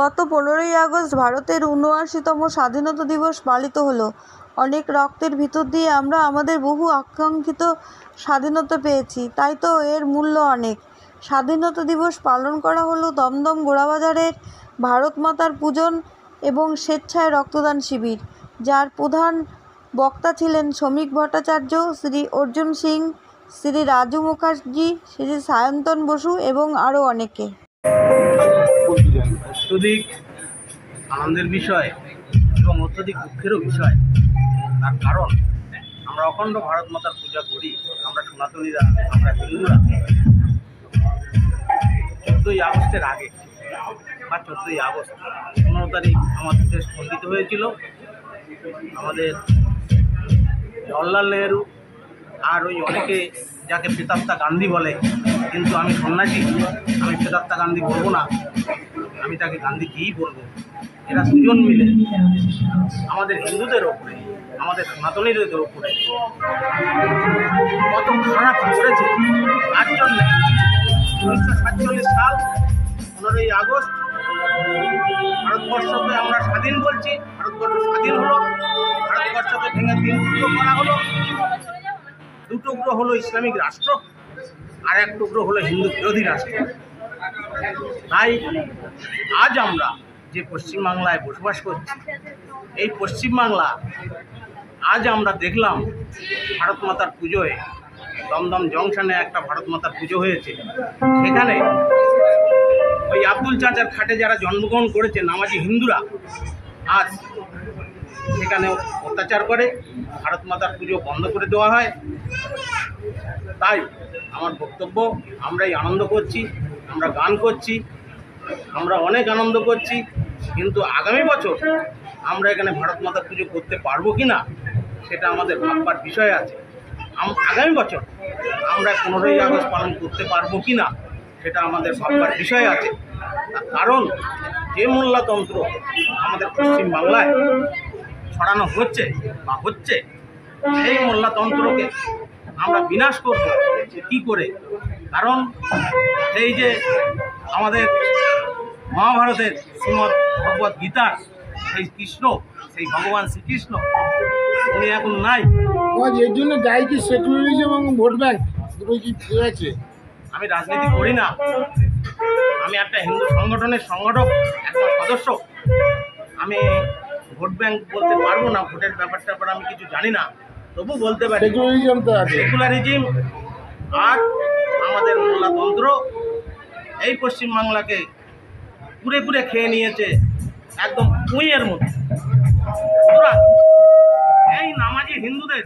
গত 15ই আগস্ট ভারতের ৭৯তম স্বাধীনতা দিবস পালিত হলো। অনেক রক্তের ভিতর দিয়ে আমরা আমাদের বহু আকাঙ্ক্ষিত স্বাধীনতা পেয়েছি, তাই তো এর মূল্য অনেক। স্বাধীনতা দিবস পালন করা হলো দমদম গোড়াবাজারের ভারত মাতার পূজন এবং স্বেচ্ছায় রক্তদান শিবির, যার প্রধান বক্তা ছিলেন শ্রমিক ভট্টাচার্য, শ্রী অর্জুন সিং, শ্রী রাজু মুখার্জি, শ্রী সায়ন্তন বসু এবং আরও অনেকে। অত্যধিক আনন্দের বিষয় এবং অত্যধিক দুঃখেরও বিষয়। তার কারণ আমরা অখণ্ড ভারত মাতার পূজা করি, আমরা সনাতনীরা, আমরা হিন্দুরা 14ই আগস্টের আগে বা 14ই আগস্ট 15 তারিখ আমাদের দেশ খণ্ডিত হয়েছিল। আমাদের জওহরলাল নেহরু আর ওই অনেকে যাকে প্রেতাত্মা গান্ধী বলে, কিন্তু আমি সন্ন্যাসী, আমি প্রেতাত্মা গান্ধী বলবো না, আমি তাকে গান্ধীজিই বলবো। এরা দুজন মিলে আমাদের হিন্দুদের ওপরে, আমাদের সনাতনীদের ওপরে কত খারাপ করেছে। তার জন্যে 1947 সাল 15ই আগস্ট ভারতবর্ষকে আমরা স্বাধীন বলছি। ভারতবর্ষ স্বাধীন হলো, ভারতবর্ষকে ভেঙে 3 টুকরো করা হলো। 2 টুকরো হলো ইসলামিক রাষ্ট্র, আর 1 টুকরো হলো হিন্দু বিরোধী রাষ্ট্র। তাই আজ আমরা যে পশ্চিমবাংলায় বসবাস করছি, এই পশ্চিমবাংলা আজ আমরা দেখলাম ভারত মাতার পুজোয় দমদম জংশনে একটা ভারত মাতার পুজো হয়েছে। সেখানে ওই আব্দুল চাচার খাটে যারা জন্মগ্রহণ করেছে নামাজি হিন্দুরা আজ সেখানে অত্যাচার করে, ভারত মাতার পুজো বন্ধ করে দেওয়া হয়। তাই আমার বক্তব্য, আমরাই আনন্দ করছি, আমরা গান করছি, আমরা অনেক আনন্দ করছি, কিন্তু আগামী বছর আমরা এখানে ভারত মাতার পুজো করতে পারবো কি না সেটা আমাদের ভাববার বিষয় আছে। আগামী বছর আমরা 15ই আগস্ট পালন করতে পারবো কি না সেটা আমাদের ভাববার বিষয় আছে। কারণ যে মোল্লাতন্ত্র আমাদের পশ্চিমবাংলায় ছড়ানো হচ্ছে বা হচ্ছে, এই মোল্লাতন্ত্রকে আমরা বিনাশ করব কী করে? কারণ এই যে আমাদের মহাভারতের শ্রীমদ্ ভগবত গীতার সেই কৃষ্ণ, সেই ভগবান শ্রীকৃষ্ণ উনি এখন নাই। এর জন্য দায়ী কি সেকুলারিজম এবং ভোট ব্যাংক দুটোই কি ঠিক আছে? আমি রাজনীতি করি না, আমি একটা হিন্দু সংগঠনের সংগঠক, একটা সদস্য। আমি ভোট ব্যাংক বলতে পারবো না, ভোটের ব্যাপারটা আমি কিছু জানি না, তবু বলতে পারি সেকুলারিজম তো আছে। সেকুলারিজম আর আমাদের মোল্লাতন্ত্র এই পশ্চিমবাংলাকে পুরে পুরে খেয়ে নিয়েছে একদম কুঁইয়ের মতো। সুতরাং এই নামাজি হিন্দুদের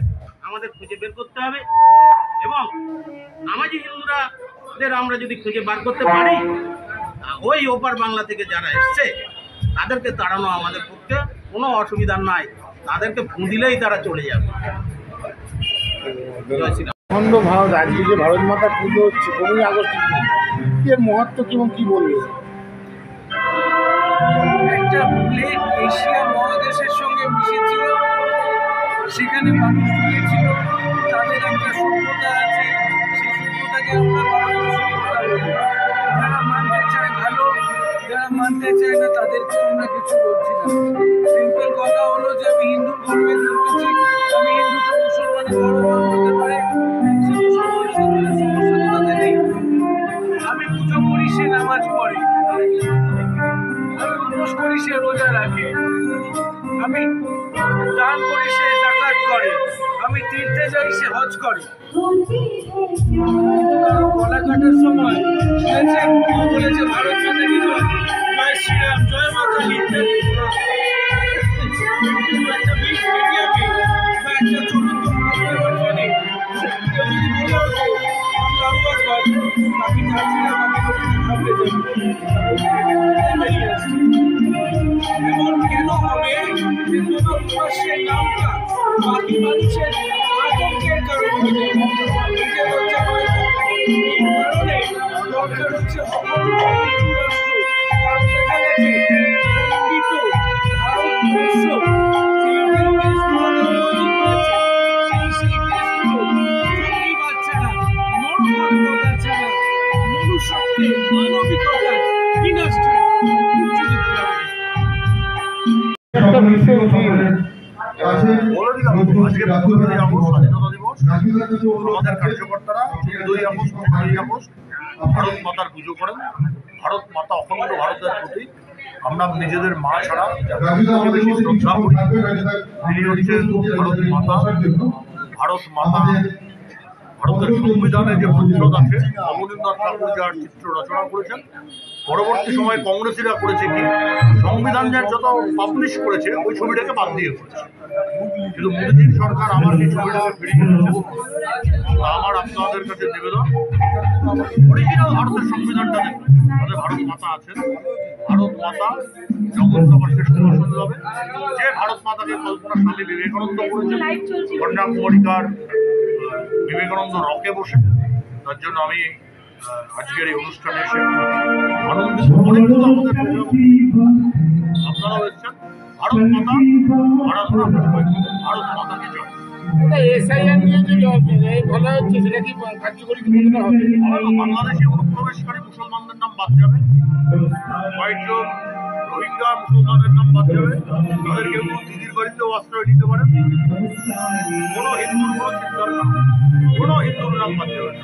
আমাদের খুঁজে বের করতে হবে, এবং নামাজি হিন্দুরাদের আমরা যদি খুঁজে বার করতে পারি, ওই ওপার বাংলা থেকে যারা এসছে তাদেরকে তাড়ানো আমাদের পক্ষে কোনো অসুবিধা নাই, তাদেরকে ফু দিলেই তারা চলে যাবে। অখণ্ড ভারত, আজকে যে ভারত মাতার পুজো হচ্ছে 15ই আগস্ট, এর মহত্ব কি এবং কী বলবে? একটা প্লেট এশিয়া মহাদেশের সঙ্গে মিশেছিল, সেখানে মানুষ ছিল, তাদের একটা সভ্যতা আছে, সেই সভ্যতাকে আমরা ভারতীয় সভ্যতা বলি। যারা মানতে চায় ভালো, যারা মানতে চায় না তাদেরকে আমরা কিছু বলছি না। সিম্পল কথা হলো যে আমি হিন্দুর গর্বে জন্মেছি, আমি হিন্দুকে মুসলমানের গর্ব করতে পারে, সে মুসলমানের সমস্যা তাদের নেই। আমি পুজো করি, সে নামাজ পড়ে, আমি উপোস করি, সে রোজা রাখে, আমি দান করি, সে যাকাত করে, আমি তীর্থে যাই, সে হজ করে। গলা কাটার সময় বলেছে ভারত মাতা কি জয়, জয় শ্রীরাম, জয় মাতা ইত্যাদি। একটা বিগ স্টেডিয়ামে বা একটা চতুর্থ নির্বাচনে কেউ যদি বলে ওঠে বাকি চাষিরা বাকি সামনে যাবে, এমন কেন হবে যে কোনো প্রকাশ্যের নামটা বাকি মানুষের আতঙ্কের কারণ হয়ে যাবে? এই কারণে দরকার হচ্ছে অখণ্ড রাষ্ট্র। কারণ দেখা গেছে খণ্ডিত ভারতবর্ষ সেই দেশগুলোকে তৈরি করেছে, সেই দেশগুলো জঙ্গিবাদ ছাড়া, নরমানবতা ছাড়া, মনুষ্যত্বের মানবিকতার বিনাশ ছাড়া কিছু দিতে পারে। বিশেষ দিন। বলে দিলাম তো, আজকে 15ই আগস্ট স্বাধীনতা দিবস। আমাদের কার্যকর্তারা 14ই আগস্ট 15ই আগস্ট ভারত মাতার পুজো করেন। ভারত মাতা অখণ্ড ভারতের প্রতি আমরা নিজেদের মা ছাড়া যাকে বেশি শ্রদ্ধা করি তিনি হচ্ছেন ভারত মাতা। ভারত মাতা ভারতের সংবিধানে যে প্রতিশোধ আছে, অবনীন্দ্রনাথ ঠাকুর যার চিত্র রচনা করেছেন, পরবর্তী সময়ে কংগ্রেসীরা করেছে কি সংবিধান যার যত পাবলিশ করেছে ওই ছবিটাকে বাদ দিয়ে করেছে। কিন্তু মোদীজির সরকার আমার এই ছবিটাকে ফিরিয়ে এনেছে। আমার আপনাদের কাছে নিবেদন, অরিজিনাল ভারতের সংবিধানটা দেখুন, আমাদের ভারত মাতা আছেন। ভারত মাতা জগৎ সবার শ্রেষ্ঠ পছন্দ হবে। যে ভারত মাতাকে কল্পনা স্বামী বিবেকানন্দ করেছেন, কন্যাকুমারিকার বিবেকানন্দ রকে বসে, তার জন্য আমি আজকের এই অনুষ্ঠানে এসে আনন্দিত। অনেকগুলো আমাদের আপনারাও এসেছেন। ভারত মাতা আরাধনা ভারত মাতাকে জয়। বাংলাদেশে অনুপ্রবেশকারী মুসলমানদের নাম বাদ যাবে, কয়েকজন রোহিঙ্গা মুসলমানের নাম বাদ যাবে, তাদেরকে দিদির বাড়িতেও আশ্রয় দিতে পারে। কোনো হিন্দুর কোনো চিন্তার কারণ, কোনো হিন্দুর নাম বাদ যাবে না।